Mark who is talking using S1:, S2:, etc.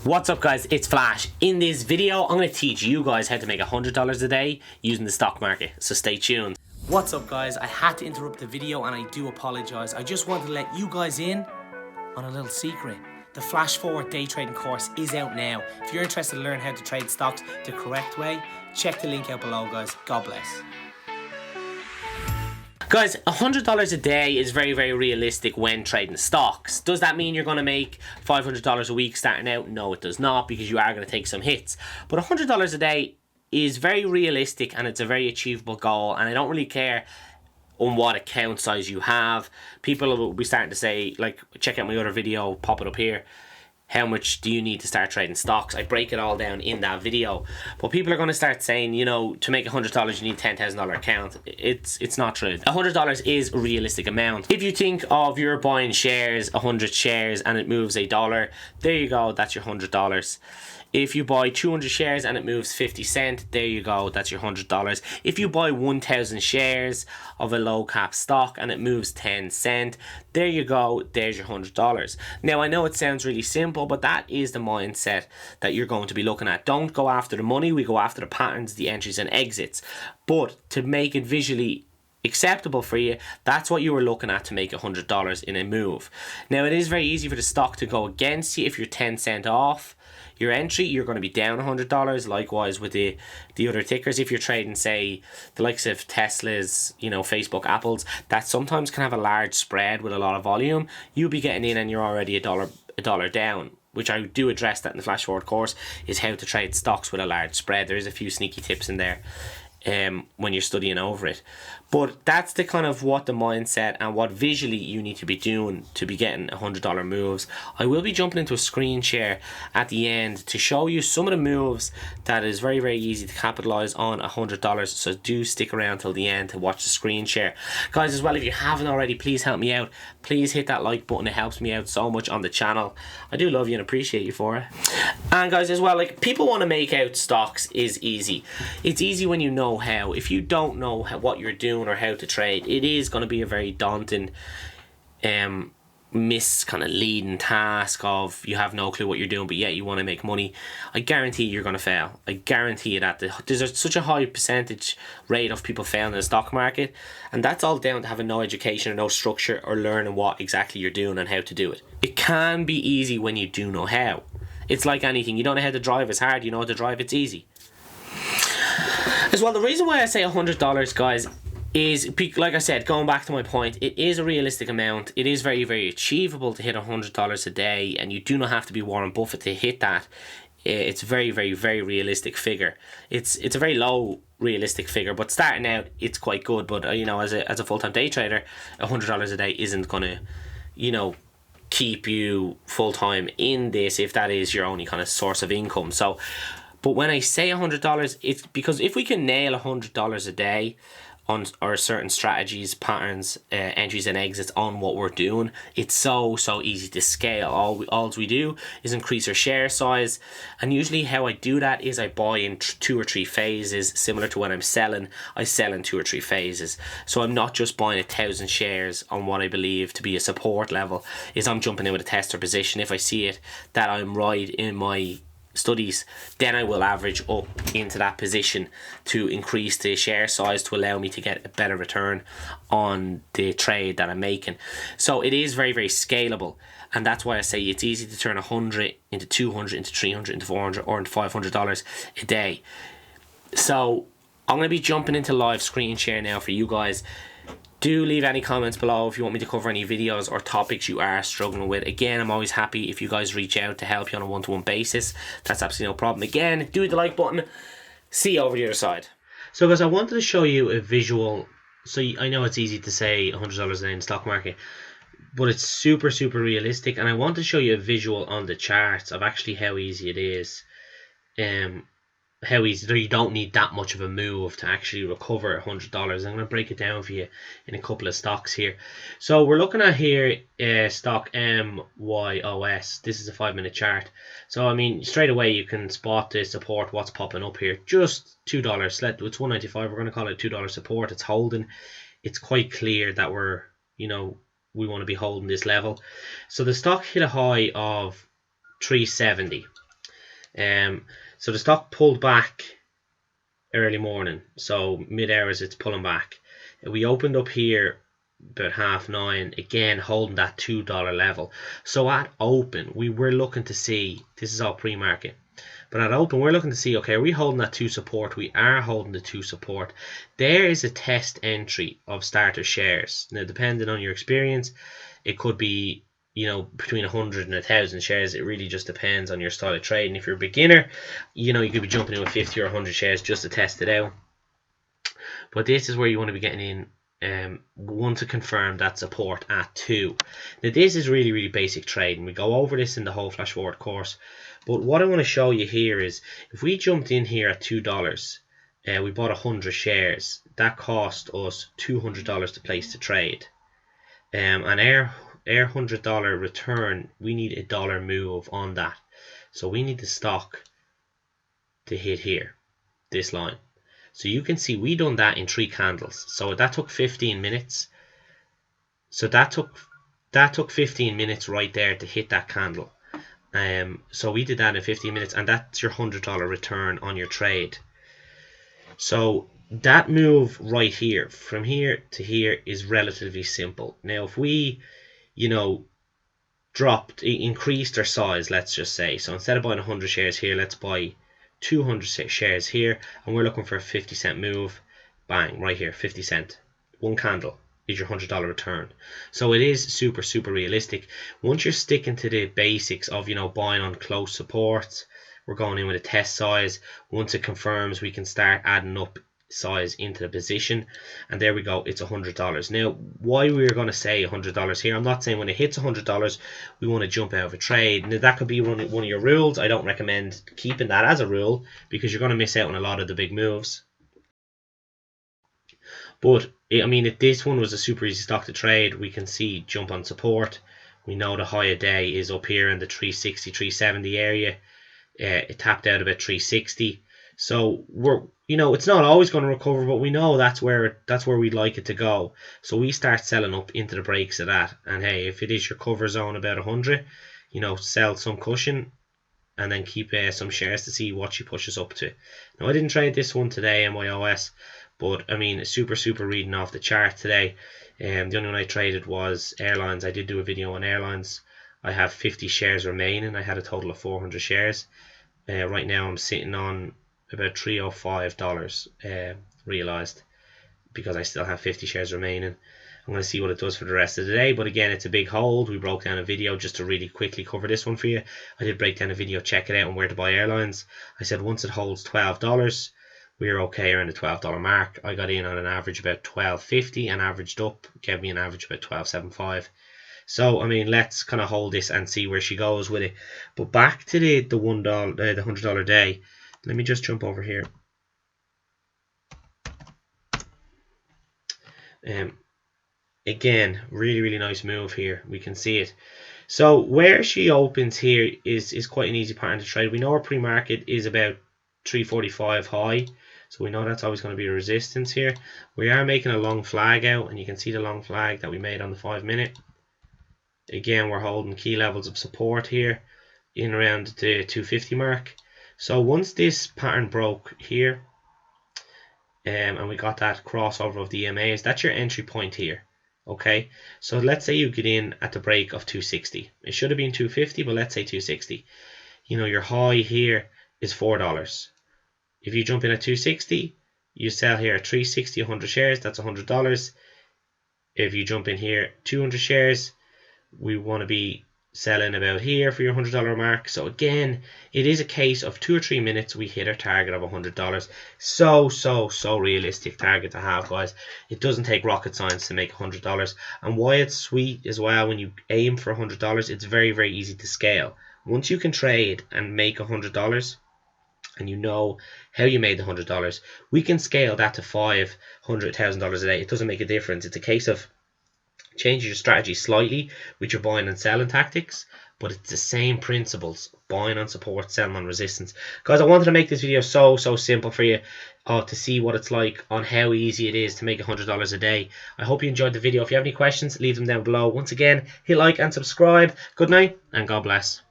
S1: What's up guys, it's Flash. In this video, I'm going to teach you guys how to make $100 a day using the stock market, so stay tuned. What's up guys, I had to interrupt the video and I do apologise. I just wanted to let you guys in on a little secret. The Flash Forward day trading course is out now. If you're interested to learn how to trade stocks the correct way, check the link out below guys. God bless. Guys, $100 a day is very, very realistic when trading stocks. Does that mean you're going to make $500 a week starting out? No, it does not, because you are going to take some hits. But $100 a day is very realistic and it's a very achievable goal. And I don't really care on what account size you have. People will be starting to say, like, check out my other video, pop it up here. How much do you need to start trading stocks? I break it all down in that video. But people are going to start saying, you know, to make $100 you need a $10,000 account. It's not true. $100 is a realistic amount. If you think of you're buying shares, 100 shares, and it moves $1, there you go, that's your $100. If you buy 200 shares and it moves 50 cents, there you go, that's your $100. If you buy 1,000 shares of a low cap stock and it moves 10 cents, there you go, there's your $100. Now, I know it sounds really simple, but that is the mindset that you're going to be looking at. Don't go after the money, we go after the patterns, the entries and exits. But to make it visually acceptable for you, that's what you were looking at to make $100 in a move. Now, it is very easy for the stock to go against you if you're 10 cents off your entry. You're going to be down $100. Likewise with the other tickers, if you're trading, say, the likes of Tesla's, you know, Facebook, Apple's, that sometimes can have a large spread with a lot of volume. You'll be getting in and you're already a dollar down, which I do address that in the Flash Forward course, is how to trade stocks with a large spread. There is a few sneaky tips in there when you're studying over it. But that's the kind of what the mindset and what visually you need to be doing to be getting $100 moves. I will be jumping into a screen share at the end to show you some of the moves that is very, very easy to capitalize on $100. So do stick around till the end to watch the screen share. Guys, as well, if you haven't already, please help me out. Please hit that like button. It helps me out so much on the channel. I do love you and appreciate you for it. And guys, as well, like, people want to make out stocks is easy. It's easy when you know how. If you don't know what you're doing or how to trade, it is going to be a very daunting leading task of you have no clue what you're doing, but yet you want to make money. I guarantee you're going to fail. I guarantee you that. There's such a high percentage rate of people failing in the stock market, and that's all down to having no education or no structure or learning what exactly you're doing and how to do it. It can be easy when you do know how. It's like anything. You don't know how to drive, it's hard. You know how to drive, it's easy. As well, the reason why I say $100, guys, is, like I said, going back to my point, it is a realistic amount. It is very, very achievable to hit $100 a day, and you do not have to be Warren Buffett to hit that. It's very, very, very realistic figure. It's a very low realistic figure, but starting out, it's quite good. But you know, as a full-time day trader, $100 a day isn't gonna, you know, keep you full-time in this if that is your only kind of source of income. So, but when I say $100, it's because if we can nail $100 a day on our certain strategies, patterns, entries and exits on what we're doing, it's so easy to scale. All we do is increase our share size, and usually how I do that is I buy in 2 or 3 phases. Similar to when I'm selling, I sell in 2 or 3 phases. So I'm not just buying 1,000 shares on what I believe to be a support level. Is I'm jumping in with a tester position. If I see it that I'm right in my studies, then I will average up into that position to increase the share size to allow me to get a better return on the trade that I'm making. So it is very, very scalable, and that's why I say it's easy to turn 100 into 200 into 300 into 400 or into $500 a day. So I'm going to be jumping into live screen share now for you guys. Do leave any comments below if you want me to cover any videos or topics you are struggling with. Again, I'm always happy if you guys reach out to help you on a one-to-one basis. That's absolutely no problem. Again, do the like button. See you over the other side. So guys, I wanted to show you a visual. So I know it's easy to say $100 a day in the stock market, but it's super, super realistic. And I want to show you a visual on the charts of actually how easy it is. How easy, you don't need that much of a move to actually recover $100. I'm going to break it down for you in a couple of stocks here. So we're looking at here stock MYOS. This is a 5-minute chart. So I mean, straight away you can spot the support, what's popping up here. Just $2. It's $1.95. We're going to call it $2 support. It's holding. It's quite clear that we're, you know, we want to be holding this level. So the stock hit a high of 370. So the stock pulled back early morning, so mid hours it's pulling back. We opened up here about 9:30, again holding that $2 level. So at open we were looking to see, this is all pre-market, but at open we're looking to see, okay, are we holding that 2 support? We are holding the 2 support. There is a test entry of starter shares. Now depending on your experience, it could be, you know, between 100 and 1,000 shares. It really just depends on your style of trading. If you're a beginner, you know, you could be jumping in with 50 or 100 shares just to test it out. But this is where you want to be getting in one to confirm that support at 2. Now this is really basic trading. We go over this in the whole flash forward course, but what I want to show you here is if we jumped in here at $2, we bought 100 shares, that cost us $200 to place the trade, and our $100 return, we need a dollar move on that. So we need the stock to hit here, this line. So you can see we done that in 3 candles. So that took 15 minutes. So that took 15 minutes right there to hit that candle. So we did that in 15 minutes, and that's your $100 return on your trade. So that move right here, from here to here, is relatively simple. Now if we, you know, increased our size, let's just say, so instead of buying 100 shares here, let's buy 200 shares here, and we're looking for a 50-cent move, bang, right here, 50 cent, 1 candle is your $100 return. So it is super realistic. Once you're sticking to the basics of, you know, buying on close supports, we're going in with a test size. Once it confirms, we can start adding up size into the position, and there we go, it's $100. Now why we're going to say $100 here, I'm not saying when it hits $100 we want to jump out of a trade. Now that could be one of your rules. I don't recommend keeping that as a rule because you're going to miss out on a lot of the big moves. But I mean, if this one was a super easy stock to trade, we can see jump on support. We know the high of day is up here in the 360 370 area. It tapped out about 360. So we're, you know, it's not always going to recover, but we know that's where we'd like it to go. So we start selling up into the breaks of that. And hey, if it is your cover zone about 100, you know, sell some cushion and then keep some shares to see what she pushes up to. Now I didn't trade this one today in my OS, but I mean, super reading off the chart today. The only one I traded was airlines. I did do a video on airlines. I have 50 shares remaining. I had a total of 400 shares. Right now I'm sitting on about $305 realized, because I still have 50 shares remaining. I'm going to see what it does for the rest of the day, but again, it's a big hold. We broke down a video just to really quickly cover this one for you. I did break down a video, check it out, on where to buy airlines. I said once it holds $12, we're okay around the $12 mark. I got in on an average about $12.50 and averaged up, gave me an average about $12.75. So I mean, let's kind of hold this and see where she goes with it. But back to the $1, the $100 day. Let me just jump over here. Again, really nice move here. We can see it. So where she opens here is quite an easy pattern to trade. We know our pre-market is about 345 high, so we know that's always going to be a resistance here. We are making a long flag out, and you can see the long flag that we made on the 5-minute. Again, we're holding key levels of support here in around the 250 mark. So once this pattern broke here, and we got that crossover of the EMAs, that's your entry point here. Okay, so let's say you get in at the break of 260. It should have been 250, but let's say 260. You know, your high here is $4. If you jump in at 260, you sell here at 360, 100 shares, that's $100. If you jump in here 200 shares, we want to be selling about here for your $100 mark. So again, it is a case of 2 or 3 minutes we hit our target of $100. So realistic target to have, guys. It doesn't take rocket science to make $100. And why it's sweet as well, when you aim for $100, it's very easy to scale. Once you can trade and make $100 and you know how you made the $100, we can scale that to $500,000 a day. It doesn't make a difference. It's a case of change your strategy slightly with your buying and selling tactics, but it's the same principles: buying on support, selling on resistance. Guys, I wanted to make this video so simple for you to see what it's like, on how easy it is to make $100 a day. I hope you enjoyed the video. If you have any questions, leave them down below. Once again, hit like and subscribe. Good night and God bless.